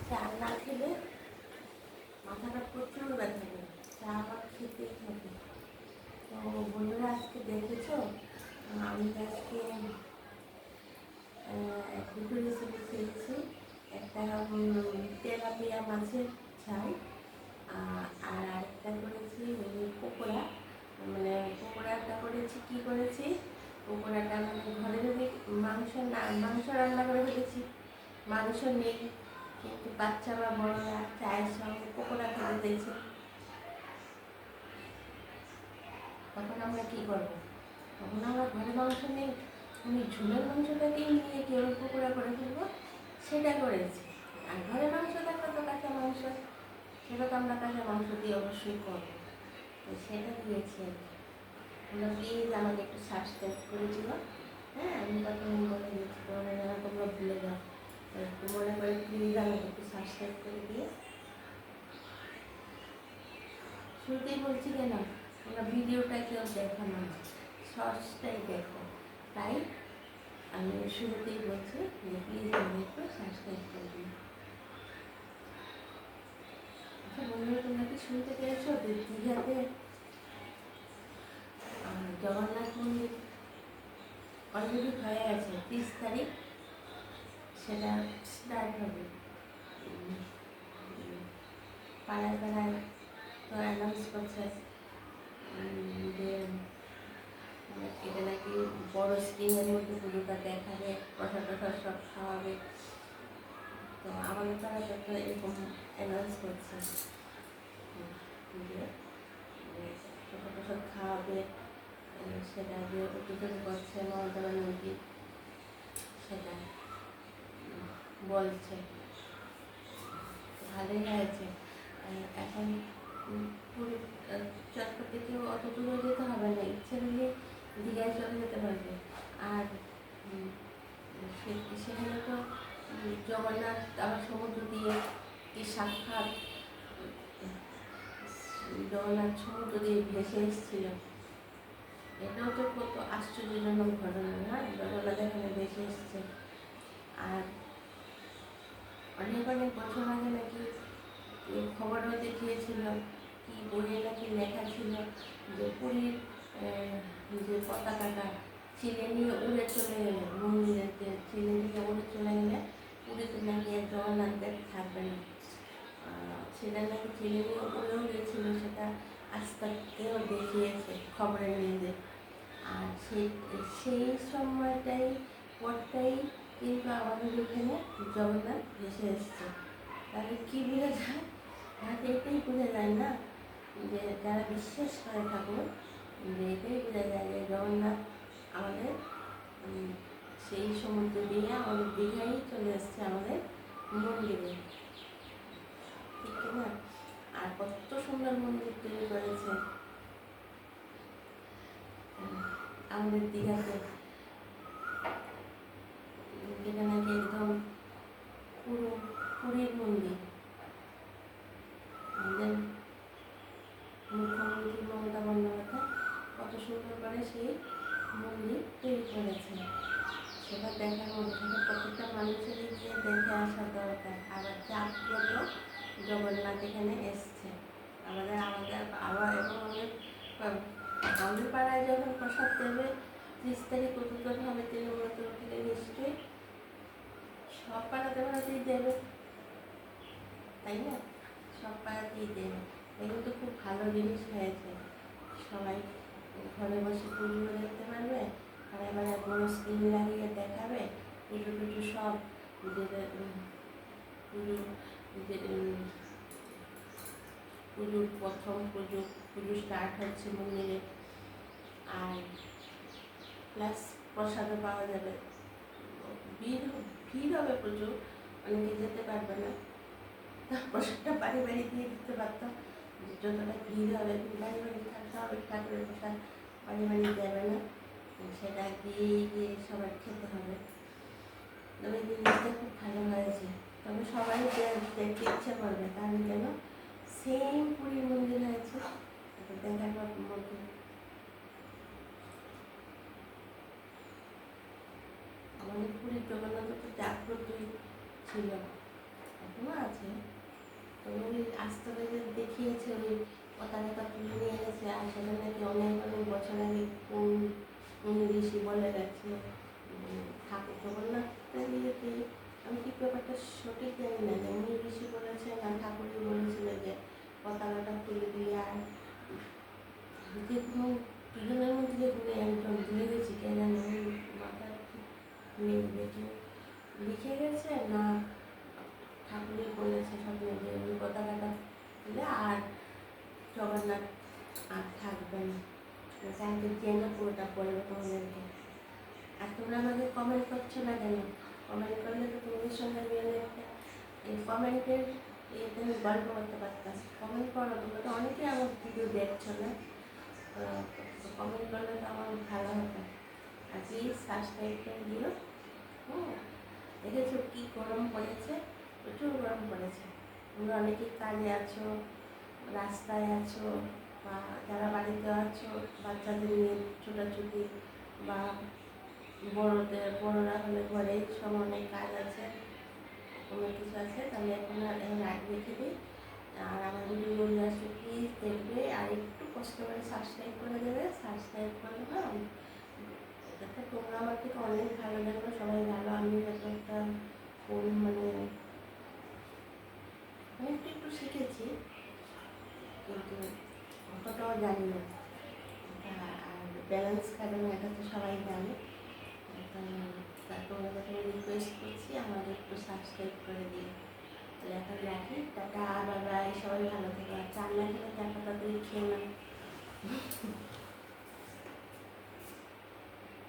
চা না খেলে মাথাটা প্রচুর ব্যথা করে, চা আবার খেতেই হবে। তো বন্ধুরা, আজকে দেখেছো আমি আজকে দুটো রেসিপি খেয়েছি। একটা তেলাপিয়া মাছের ঝাল, আর আরেকটা করেছি পকোড়া। মানে পকোড়াটা করেছি, কী করেছি, পকোড়াটা মানে ঘরে যদি মাংস রান্না করে ফেলেছি। মাংস নেই, কিন্তু বাচ্চা বা বড়রা চায়ের সঙ্গে পকোড়া খেতে দিয়েছে। তখন আমরা কী করবো? তখন আমরা ঘরে মাংস নেই, আমি ঝোলের মাংসটাকেই নিয়ে কেবল পকোড়া করে ফেলবো, সেটা করেছি। আর ঘরে মাংস থাকলে তো কাঁচা মাংস, সেটা তো আমরা কাঁচা মাংস দিয়ে অবশ্যই করবো। তো সেটা দিয়েছি আর কি। তোমরা প্লিজ আমাকে একটু সাবস্ক্রাইব করে দিও। হ্যাঁ, আমি তখন বলে দিচ্ছি, তোমরা যেন তোমরা ভুলে যাও। একটু মনে করে প্লিজ আমাকে একটু সাবস্ক্রাইব করে দিয়ে। শুরুতেই বলছি কেন, তোমরা ভিডিওটা কেউ দেখো না, শর্টসটাই দেখো। তাই আমি শুরুতেই বলছি যে প্লিজ আমাকে একটু সাবস্ক্রাইব করে দিও। আচ্ছা বন্ধুরা, তোমরা কি শুনতে পেরেছো যে দীঘাতে জগন্নাথ মন্দির অলরেডি হয়ে গেছে, 30 তারিখ সেটা স্টার্ট হবে। পাড়ায় পাড়ায় তো অ্যানাউন্স করছে যে এটা নাকি বড় স্ক্রিনের মধ্যে পুজোটা দেখাবে, প্রসাদ টসাদ সব খাওয়াবে। তো আমাদের তারা তো এরকম অ্যানাউন্স করছে যে প্রসাদ টসাদ খাওয়াবে, সেটা যে উদ্বোধন করছে মমতা ব্যানার্জি, সেটা বলছে। ভালোই হয়েছে। এখন পুরী চটপট থেকেও অত দূরে যেতে হবে না, ইচ্ছে হলে দীঘায় চলে যেতে পারবে। আর সেখানে তো জগন্নাথ আবার সমুদ্র দিয়ে কি সাক্ষাৎ জগন্নাথ সমুদ্র দিয়ে ভেসে এসেছিল। এটাও তো কত আশ্চর্যজনক ঘটনা না, জগন্নাথ এখানে ভেসে এসছে। আর অনেক অনেক বছর আগে নাকি খবরও দেখিয়েছিল, কি বইয়ে নাকি লেখা ছিল যে পুরীর যে পতাকাটা ছিঁড়ে নিয়ে উড়ে চলে গেলে, মন্দিরের ছিঁড়ে নিয়ে উড়ে চলে গেলে পুরীতে নাকি আর জগন্নাথ দেব থাকবে না। সেটা নাকি ছিঁড়ে নিয়ে উড়েও গেছিলো, সেটা আজকালকেও দেখিয়েছে খবরের নিউজে। আর সেই সময়টাই পরটাই কিন্তু আমাদের এখানে জগন্নাথ ভেসে এসছে। তাহলে কী বোঝা যায়? তাহলে এটাই বোঝা যায় না, যে যারা বিশ্বাস করে ঠাকুর, যে এটাই বোঝা যায় যে জগন্নাথ আমাদের সেই সমুদ্র দিয়ে আমাদের দীঘাই চলে এসছে আমাদের মন্দিরে, ঠিক না? আর কত সুন্দর মন্দির তৈরি করেছে আমাদের দীঘাতে, যেটা নাকি একদম পুরো পুরীর মন্দির। আমাদের মুখ্যমন্ত্রী মমতা বন্দ্যোপাধ্যায় কত সুন্দর করে সেই মন্দির তৈরি করেছে। সেটা দেখার মধ্যে প্রত্যেকটা মানুষের গিয়ে দেখে আসা দরকার। আবার জাগ্রত জগন্নাথ এখানে এসছে আমাদের আবার। এবং আমাদের পাড়ায় যখন প্রসাদ দেবে 30 তারিখ উদ্বোধন হবে তৃণমূল থেকে, নিশ্চয়ই সব পাড়াতেই দেবে, তাই না? সব পাড়াতেই দেবে। এগুলো তো খুব ভালো জিনিস হয়েছে। সবাই ঘরে বসে পুজো দেখতে পারবে, আর এবার বড় স্ক্রিন লাগিয়ে দেখাবে পুজো টুজো সব। পুজোর প্রথম পুজো স্টার্ট হচ্ছে মন্দিরে, আর প্লাস প্রসাদও পাওয়া যাবে। ভিড় হবে প্রচুর, অনেকে যেতে পারবে না। প্রসাদটা বাড়ি বাড়ি দিয়ে দিতে পারতাম, যতটা ভিড় হবে বাড়ি বাড়ি থাকতে হবে, ঠাকুরের প্রসাদ বাড়ি বাড়ি দেবে না, সেটা গিয়ে সবার খেতে হবে। তবে জিনিসটা খুব ভালো হয়েছে। তবে সবাই দেখতে ইচ্ছে করবে, কারণ কেন সেম পুরীর মন্দির হয়েছে, দেখার মধ্যে আমাদের পুরীর জগন্নাথ তো জাগ্রতই ছিল, এখনো আছে। আস্তরে যে দেখিয়েছে ওই পতাকাটা তুলে নিয়ে গেছে, আর সেটা নাকি অনেক অনেক বছর আগে কোন ঋষি বলে গেছে। ঠাকুর জগন্নাথের ইয়েতে আমি ঠিক ব্যাপারটা সঠিক জানি না যে উনি ঋষি বলেছে না ঠাকুরই বলেছিল যে পতাকাটা তুলে দিয়ে, আর যে কোনো দুজনের মধ্যে যে কোনো একজন ভুলে গেছি কে জানে, মাথা নেই দেখে লিখে গেছে না ঠাকুরই বলেছে স্বপ্নে যে ওই পতাকাটা তুলে আর জগন্নাথ আর থাকবেন, স্যারকে জেনে পুরোটা বলবে তোমাদেরকে। আর তোমরা আমাকে কমেন্ট করছো না কেন? কমেন্ট করলে তো তোমাদের সঙ্গে মিলে এই কমেন্টের ইয়েতে আমি গল্প করতে পারতাম। কমেন্ট করো, তোমরা তো অনেকেই আমার ভিডিও দেখছো না, কমেন্ট করলে তো আমার ভালো হতো। আর প্লিজ সাবস্ক্রাইব করে দিও। দেখেছো কী গরম পড়েছে, প্রচুর গরম পড়েছে। তোমরা অনেকেই কাজে আছো, রাস্তায় আছো, বা যারা বাড়িতে আছো বাচ্চাদের নিয়ে ছোটাছুটি, বা বড়রা হলে ঘরে সব অনেক কাজ আছে, কোনো কিছু আছে, তাহলে এখন রেখে দিই। আর আমার ভিডিওগুলো আসলে প্লিজ দেখবে, আর একটু কষ্ট করে সাবস্ক্রাইব করে দেবে। সাবস্ক্রাইব করলে না যাতে তোমরা আমার থেকে অনেক ভালো লাগবে, সবাই ভালো, আমি যত একটা মানে একটু একটু শিখেছি কিন্তু অতটাও জানি না। আর ব্যালেন্স খাবে না এটা তো সবাই জানে। তোমরা যাতে রিকোয়েস্ট করছি আমাদের একটু সাবস্ক্রাইব করে দিও। তাহলে এখন রাখি, টাটা, বাই বাই, সবাই ভালো থেকো। আর চার না খেলে দেখা তাড়াতাড়ি খেয়ে নাও।